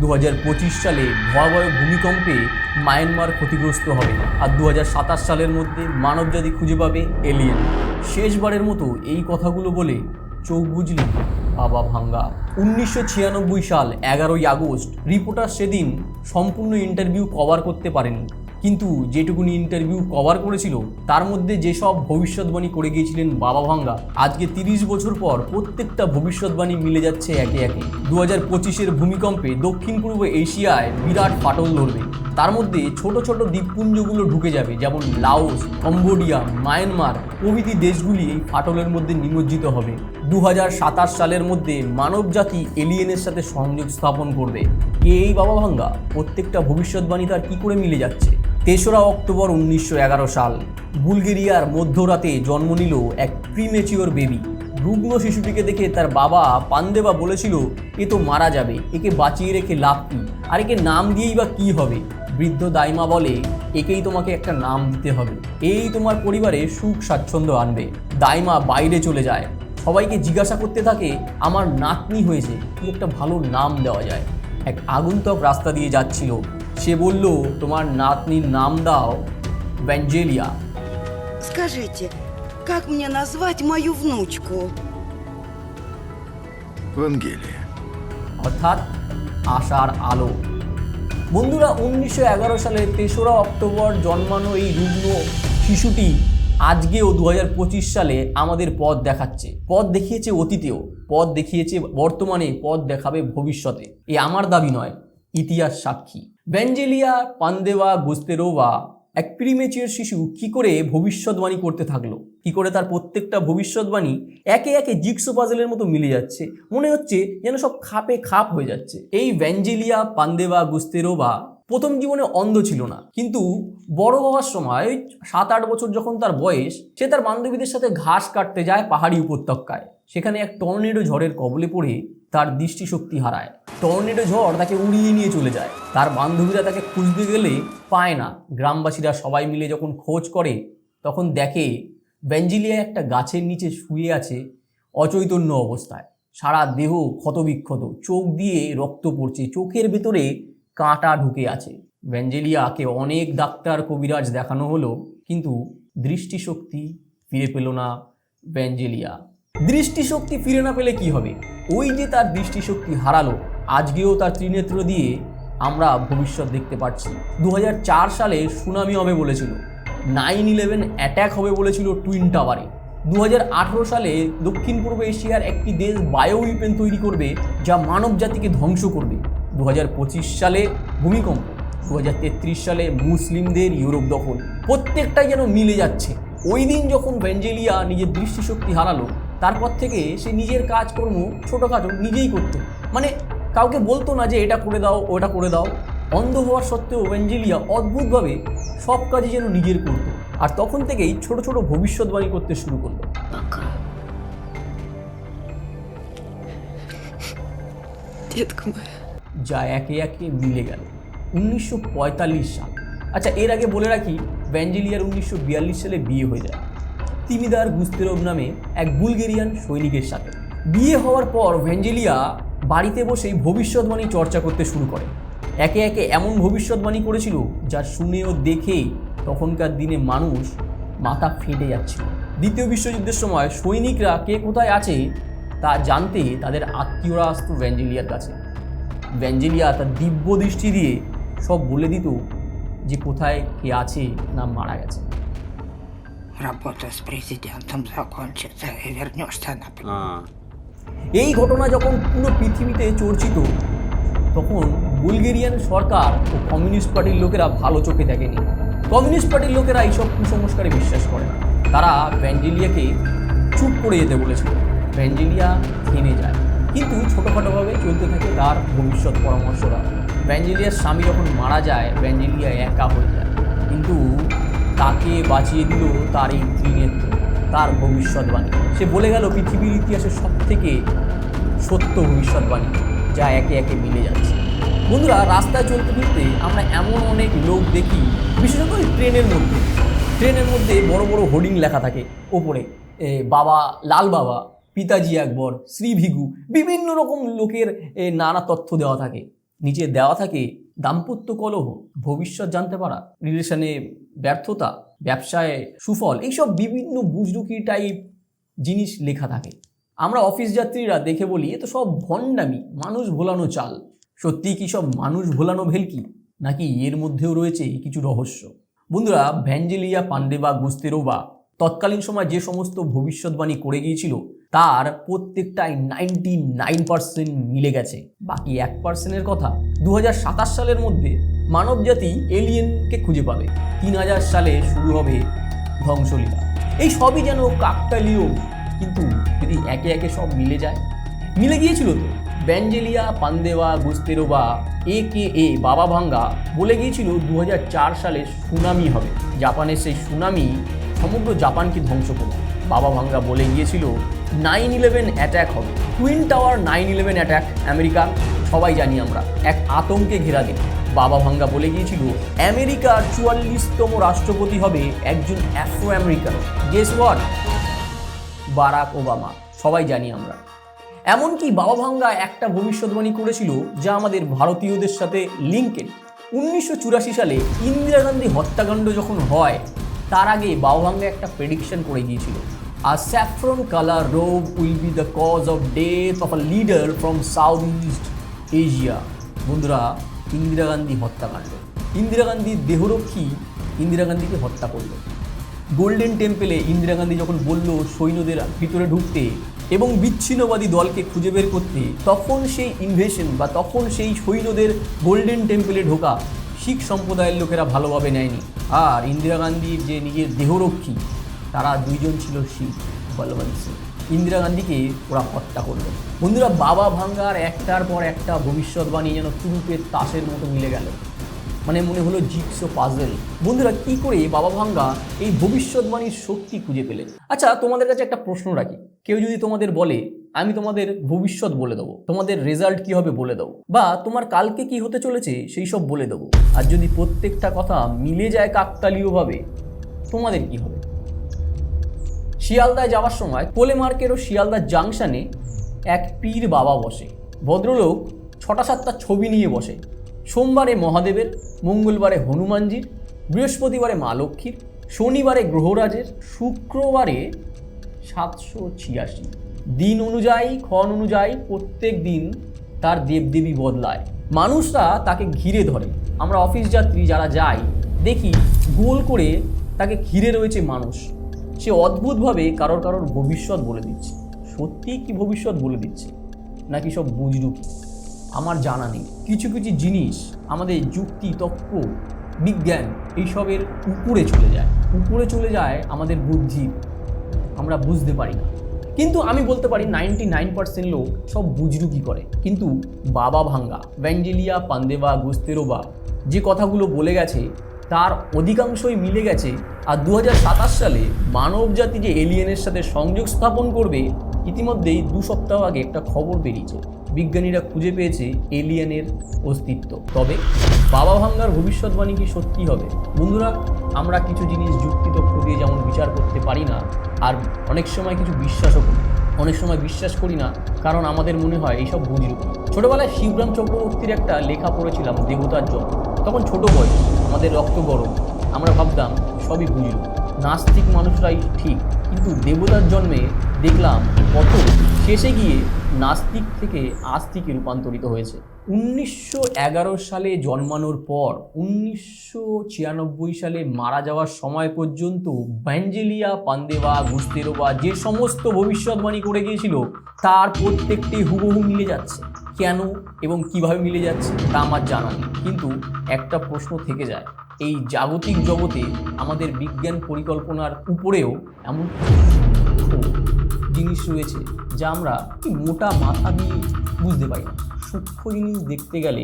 2025 সালে ভয়াবহ ভূমিকম্পে মায়ানমার ক্ষতিগ্রস্ত হবে, আর 2027 সালের মধ্যে মানবজাতি খুঁজে পাবে এলিয়েন। শেষবারের মতো এই কথাগুলো বলে চোখ বুঝলি বাবা ভাঙ্গা। 1996 সাল 11ই আগস্ট রিপোর্টার সেদিন সম্পূর্ণ ইন্টারভিউ কভার করতে পারেনি, কিন্তু যেটুকুনি ইন্টারভিউ কভার করেছিল তার মধ্যে যেসব ভবিষ্যৎবাণী করে গিয়েছিলেন বাবা ভাঙ্গা, আজকে 30 বছর পর প্রত্যেকটা ভবিষ্যৎবাণী মিলে যাচ্ছে একে একে। 2025-এর ভূমিকম্পে দক্ষিণ পূর্ব এশিয়ায় বিরাট ফাটল ধরবে, তার মধ্যে ছোট ছোট দ্বীপপুঞ্জগুলো ঢুকে যাবে, যেমন লাওস, কম্বোডিয়া, মায়ানমার প্রভৃতি দেশগুলি এই ফাটলের মধ্যে নিমজ্জিত হবে। 2027 সালের মধ্যে মানবজাতি এলিয়েনের সাথে সংযোগ স্থাপন করবে। এই বাবা ভাঙ্গা প্রত্যেকটা ভবিষ্যৎবাণী তার কি করে মিলে যাচ্ছে। 3রা অক্টোবর 1911 সাল বুলগেরিয়ার মধ্যরাতে জন্ম নিল এক প্রিমেচিওর বেবি। রুগ্ন শিশুটিকে দেখে তার বাবা পান্দেবা বলেছিল, এ তো মারা যাবে, একে বাঁচিয়ে রেখে লাভ কি, আর একে নাম দিয়েই বা কী হবে। বৃদ্ধ দাইমা বলে, একেই তোমাকে একটা নাম দিতে হবে, এই তোমার পরিবারে সুখ স্বাচ্ছন্দ্য আনবে। দাইমা বাইরে চলে যায়, সবাইকে জিজ্ঞাসা করতে থাকে, আমার নাতনি হয়েছে, কি একটা ভালো নাম দেওয়া যায়। এক আগন্তুক রাস্তা দিয়ে যাচ্ছিল, সে বলল, তোমার নাতনির নাম দাও ভ্যাঞ্জেলিয়া। Скажите, как мне назвать мою внучку? Вангелия. অর্থাৎ আশার আলো। বন্ধুরা, 1911 সালে 3রা অক্টোবর জন্মানো এই রুগ্ন শিশুটি আজকেও 2025 সালে আমাদের পথ দেখাচ্ছে। পথ দেখিয়েছে অতীতেও, পথ দেখিয়েছে বর্তমানে, পথ দেখাবে ভবিষ্যতে। এ আমার দাবি নয়, ইতিহাস সাক্ষী। ভ্যাঞ্জেলিয়া পান্দেবা গুস্তেরোভা এক প্রিমেচিওর শিশু কি করে ভবিষ্যৎবাণী করতে থাকলো, কি করে তার প্রত্যেকটা ভবিষ্যৎবাণী একে একে জিগসো পাজলের মতো মিলে যাচ্ছে, মনে হচ্ছে যেন সব খাপে খাপ হয়ে যাচ্ছে। এই ভ্যাঞ্জেলিয়া পান্দেবা গুস্তেরোভা প্রথম জীবনে অন্ধ ছিল না, কিন্তু বড় হওয়ার সময় 7-8 বছর যখন তার বয়স, সে তার বান্ধবীদের সাথে ঘাস কাটতে যায় পাহাড়ি উপত্যকায়। সেখানে এক টর্নেডো ঝড়ের কবলে পড়ে তার দৃষ্টিশক্তি হারায়। টর্নেডো ঝড় তাকে উড়িয়ে নিয়ে চলে যায়। তার বান্ধবীরা তাকে খুঁজতে গেলে পায় না। গ্রামবাসীরা সবাই মিলে যখন খোঁজ করে, তখন দেখে ভ্যাঞ্জেলিয়া একটা গাছের নিচে শুয়ে আছে অচৈতন্য অবস্থায়, সারা দেহ ক্ষতবিক্ষত, চোখ দিয়ে রক্ত পড়ছে, চোখের ভেতরে কাঁটা ঢুকে আছে। ভ্যাঞ্জেলিয়াকে অনেক ডাক্তার কবিরাজ দেখানো হলো, কিন্তু দৃষ্টিশক্তি ফিরে পেল না ভ্যাঞ্জেলিয়া। দৃষ্টিশক্তি ফিরে না পেলে কি হবে? ওই যে তার দৃষ্টিশক্তি হারালো, আজকেও তার ত্রিনেত্র দিয়ে আমরা ভবিষ্যৎ দেখতে পাচ্ছি। 2004 সালে সুনামি হবে বলেছিল, 9/11 অ্যাট্যাক হবে বলেছিল টুইন টাওয়ারে। 2018 সালে দক্ষিণ পূর্ব এশিয়ার একটি দেশ বায়ো উইপেন তৈরি করবে, যা মানব জাতিকে ধ্বংস করবে। 2025 সালে ভূমিকম্প, 2033 সালে মুসলিমদের ইউরোপ দখল, প্রত্যেকটাই যেন মিলে যাচ্ছে। ওই দিন যখন ভ্যাঞ্জেলিয়া নিজের দৃষ্টিশক্তি হারালো, তারপর থেকে সে নিজের কাজকর্ম ছোটোখাটো নিজেই করতো, মানে কাউকে বলতো না যে এটা করে দাও ওটা করে দাও। অন্ধ হওয়ার সত্ত্বেও ভ্যাঞ্জেলিয়া অদ্ভুতভাবে সব কাজই যেন নিজের করতো, আর তখন থেকেই ছোট ছোট ভবিষ্যৎবাণী করতে শুরু করলো। Пока. Детка моя. যা একে একে মিলে গেল। 1945 সাল। আচ্ছা, এর আগে বলে রাখি, ভ্যাঞ্জেলিয়ার 1942 সালে বিয়ে হয়ে যায় তিমিদার গুস্তেরোভ নামে এক বুলগেরিয়ান সৈনিকের সাথে। বিয়ে হওয়ার পর ভ্যাঞ্জেলিয়া বাড়িতে বসেই ভবিষ্যৎবাণী চর্চা করতে শুরু করে। একে একে এমন ভবিষ্যৎবাণী করেছিল যা শুনে ও দেখে তখনকার দিনে মানুষ মাথা ফেটে যাচ্ছিল। দ্বিতীয় বিশ্বযুদ্ধের সময় সৈনিকরা কে কোথায় আছে তা জানতে তাদের আত্মীয়রা আসতো ভ্যাঞ্জেলিয়ার কাছে। ভ্যাঞ্জেলিয়া তার দিব্য দৃষ্টি দিয়ে সব বলে দিত যে কোথায় কে আছে না মারা গেছে। Работа с президентом закончится и вернешься на планету. এই ঘটনা যখন পুরো পৃথিবীতে চর্চিত, তখন বুলগেরিয়ান সরকার ও কমিউনিস্ট পার্টির লোকেরা ভালো চোখে দেখেনি। কমিউনিস্ট পার্টির লোকেরা এইসব কুসংস্কারে বিশ্বাস করে না। তারা ভ্যাঞ্জেলিয়াকে চুপ করে যেতে বলেছিল। ভ্যাঞ্জেলিয়া থেমে যায়, কিন্তু ছোটোখাটোভাবে চলতে থাকে তার ভবিষ্যৎ পরামর্শরা। ভ্যাঞ্জেলিয়ার স্বামী যখন মারা যায়, ভ্যাঞ্জেলিয়া একা হয়ে যায়, কিন্তু তাকে বাঁচিয়ে দিল তার এই ত্রিনেত্র, তার ভবিষ্যৎবাণী। সে বলে গেল পৃথিবীর ইতিহাসের সবথেকে সত্য ভবিষ্যৎবাণী, যা একে একে মিলে যাচ্ছে। বন্ধুরা, রাস্তায় চলতে ফিরতে আমরা এমন অনেক লোক দেখি, বিশেষত ট্রেনের মধ্যে বড় বড় হোর্ডিং লেখা থাকে ওপরে, বাবা লাল বাবা, পিতাজি আকবর, শ্রী ভিগু, বিভিন্ন রকম লোকের নানা তথ্য দেওয়া থাকে। নিচে দেওয়া থাকে দাম্পত্য কলহ, ভবিষ্যৎ জানতে পারা, রিলেশনে ব্যর্থতা, ব্যবসায় সুফল, এইসব বিভিন্ন বুজরুকি টাইপ জিনিস লেখা থাকে। আমরা অফিস যাত্রীরা দেখে বলি এ তো সব ভণ্ডামি, মানুষ ভোলানো চাল। সত্যিই কি সব মানুষ ভোলানো ভেলকি, নাকি এর মধ্যেও রয়েছে কিছু রহস্য? বন্ধুরা, ভ্যাঞ্জেলিয়া পান্ডেবা গুস্তেরোভা তৎকালীন সময় যে সমস্ত ভবিষ্যৎবাণী করে গিয়েছিল তার প্রত্যেকটাই 99% মিলে গেছে। বাকি 1%-এর কথা 2027 সালের মধ্যে মানবজাতি এলিয়েনকে খুঁজে পাবে। 3000 সালে শুরু হবে ধ্বংসলীলা। এই সবই যেন কাকতালীয়, কিন্তু যদি একে একে সব মিলে যায়, মিলে গিয়েছিল তো। ভ্যাঞ্জেলিয়া পান্ডেবা গুস্তেরোভা AKA বাবা ভাঙ্গা বলে গিয়েছিল 2004 সালে সুনামি হবে, জাপানের সেই সুনামি সমগ্র জাপানকে ধ্বংস করবে। বাবা ভাঙ্গা বলে গিয়েছিল 9/11 অ্যাট্যাক হবে, টুইন টাওয়ার 9/11 অ্যাট্যাক আমেরিকা, সবাই জানি আমরা, এক আতঙ্কে ঘেরা দিন। বাবা ভাঙ্গা বলে গিয়েছিল আমেরিকার 44তম রাষ্ট্রপতি হবে একজন Afro American. Guess what? Barack Obama, সবাই জানি আমরা। এমনকি বাবা ভাঙ্গা একটা ভবিষ্যৎবাণী করেছিল যা আমাদের ভারতীয়দের সাথে লিঙ্কেড। 1984 সালে ইন্দিরা গান্ধী হত্যাকাণ্ড যখন হয় তার আগে বাবা ভাঙ্গা একটা প্রেডিকশন করে গিয়েছিল, a saffron colour robe will be the cause of death of a leader from south east Asia. বন্ধুরা, ইন্দিরা গান্ধী হত্যাকাণ্ড, ইন্দিরা গান্ধীর দেহরক্ষী ইন্দিরা গান্ধীকে হত্যা করলো। গোল্ডেন টেম্পলে ইন্দিরা গান্ধী যখন বলল সৈন্যদের ভিতরে ঢুকতে এবং বিচ্ছিন্নবাদী দলকে খুঁজে বের করতে, তখন সেই ইনভেশন বা তখন সেই সৈন্যদের গোল্ডেন টেম্পলে ঢোকা শিখ সম্প্রদায়ের লোকেরা ভালোভাবে নেয়নি। আর ইন্দিরা গান্ধীর যে নিজের দেহরক্ষী তারা দুইজন ছিল শিখ, বলবন্ত সিং। ইন্দিরা গান্ধীকে ওরা হত্যা করলো। বন্ধুরা, বাবা ভাঙ্গার একটার পর একটা ভবিষ্যৎবাণী যেন তুরুপের তাসের মতো মিলে গেল, মানে মনে হলো জিগসো পাজল। বন্ধুরা, কি করে বাবা ভাঙ্গা এই ভবিষ্যৎবাণীর শক্তি খুঁজে পেলেন? আচ্ছা, তোমাদের কাছে একটা প্রশ্ন রাখি। কেউ যদি তোমাদের বলে আমি তোমাদের ভবিষ্যৎ বলে দেবো, তোমাদের রেজাল্ট কি হবে বলে দেবো, বা তোমার কালকে কি হতে চলেছে সেই সব বলে দেবো, আর যদি প্রত্যেকটা কথা মিলে যায় কাকতালীয়ভাবে, তোমাদের কি হবে? শিয়ালদায় যাওয়ার সময় কোলেমার্কের ও শিয়ালদা জাংশনে এক পীর বাবা বসে। ভদ্রলোক 6-7টা ছবি নিয়ে বসে। সোমবারে মহাদেবের, মঙ্গলবারে হনুমানজির, বৃহস্পতিবারে মা লক্ষ্মীর, শনিবারে গ্রহরাজের, শুক্রবারে 786। দিন অনুযায়ী, ক্ষণ অনুযায়ী প্রত্যেক দিন তার দেবদেবী বদলায়। মানুষরা তাকে ঘিরে ধরে। আমরা অফিস যাত্রী যারা যাই দেখি গোল করে তাকে ঘিরে রয়েছে মানুষ। সে অদ্ভুতভাবে কারোর ভবিষ্যৎ বলে দিচ্ছে। সত্যি কি ভবিষ্যৎ বলে দিচ্ছে, নাকি সব বুজরুকি, আমার জানা নেই। কিছু কিছু জিনিস আমাদের যুক্তি, তর্ক, বিজ্ঞান এইসবের উপরে চলে যায় আমাদের বুদ্ধি, আমরা বুঝতে পারি না। কিন্তু আমি বলতে পারি 99% লোক সব বুজরুকি করে। কিন্তু বাবা ভাঙ্গা, ভ্যাঞ্জেলিয়া পান্ডেবা গুস্তেরোভা যে কথাগুলো বলে গেছে তার অধিকাংশই মিলে গেছে। আর 2027 সালে মানবজাতি যে এলিয়েনের সাথে সংযোগ স্থাপন করবে, ইতিমধ্যেই 2 সপ্তাহ আগে একটা খবর বেরিয়েছে, বিজ্ঞানীরা খুঁজে পেয়েছে এলিয়েনের অস্তিত্ব। তবে বাবা ভাঙ্গার ভবিষ্যৎবাণী কি সত্যি হবে? বন্ধুরা, আমরা কিছু জিনিস যুক্তি তর্ক দিয়ে যেমন বিচার করতে পারি না, আর অনেক সময় কিছু বিশ্বাসও করি, অনেক সময় বিশ্বাস করি না, কারণ আমাদের মনে হয় এইসব বুজরুকি। ছোটোবেলায় শিবরাম চক্রবর্তীর একটা লেখা পড়েছিলাম, দেবতার জন্ম। তখন ছোট বয়স, আমাদের রক্ত গরম, আমরা ভাবতাম সবই বুজরুকি, নাস্তিক মানুষরাই ঠিক। কিন্তু দেবতার জন্মে দেখলাম কত শেষে গিয়ে নাস্তিক থেকে আস্তিকে রূপান্তরিত হয়েছে। 1911 সালে জন্মানোর পর 1996 সালে মারা যাওয়ার সময় পর্যন্ত ভ্যাঞ্জেলিয়া পান্ডেবা গুস্তেরোভা যে সমস্ত ভবিষ্যৎবাণী করে গিয়েছিল তার প্রত্যেকটি হুবহু মিলে যাচ্ছে। কেন এবং কিভাবে মিলে যাচ্ছে তা আমার জানা নেই, কিন্তু একটা প্রশ্ন থেকে যায়, এই জাগতিক জগতে আমাদের বিজ্ঞান পরিকল্পনার উপরেও এমন জিনিস রয়েছে যা আমরা মোটা মাথা দিয়ে বুঝতে পারি না। সূক্ষ্ম জিনিস দেখতে গেলে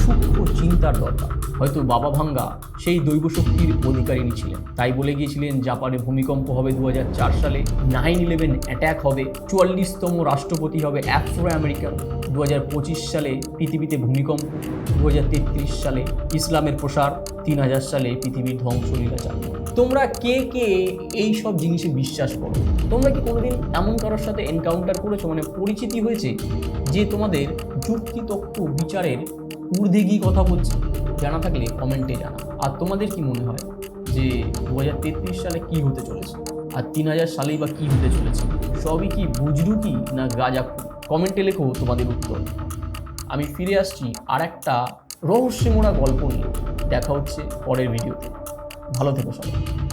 সূক্ষ্ম চিন্তার দরকার। হয়তো বাবা ভাঙ্গা সেই দৈব শক্তির অধিকারিণী ছিলেন, তাই বলে গিয়েছিলেন জাপানে ভূমিকম্প হবে 2004 সালে, 9/11 অ্যাট্যাক হবে, 44তম রাষ্ট্রপতি হবে আফ্রো আমেরিকান, 2025 সালে পৃথিবীতে ভূমিকম্প, 2033 সালে ইসলামের প্রসার, 3000 সালে পৃথিবীর ধ্বংসলীলা চালু। তোমরা কে কে এই সব জিনিসে বিশ্বাস করো? তোমরা কি কোনোদিন এমন কারোর সাথে এনকাউন্টার করেছো, মানে পরিচিতি হয়েছে যে তোমাদের যুক্তিতক্ক বিচারের ঊর্ধ্বে গিয়ে কথা বলছে? জানা থাকলে কমেন্টে জানা। আর তোমাদের কি মনে হয় যে 2033 সালে কি হতে চলেছে, আর 3000 সালেই বা কি হতে চলেছে? সবই কি বুজরুকি না গাঁজাখুরি? কমেন্টে লেখো তোমাদের উত্তর। আমি ফিরে আসছি আর একটা রহস্যময় গল্প নিয়ে। দেখা হচ্ছে পরের ভিডিওতে। ভালো থেকো সবাই।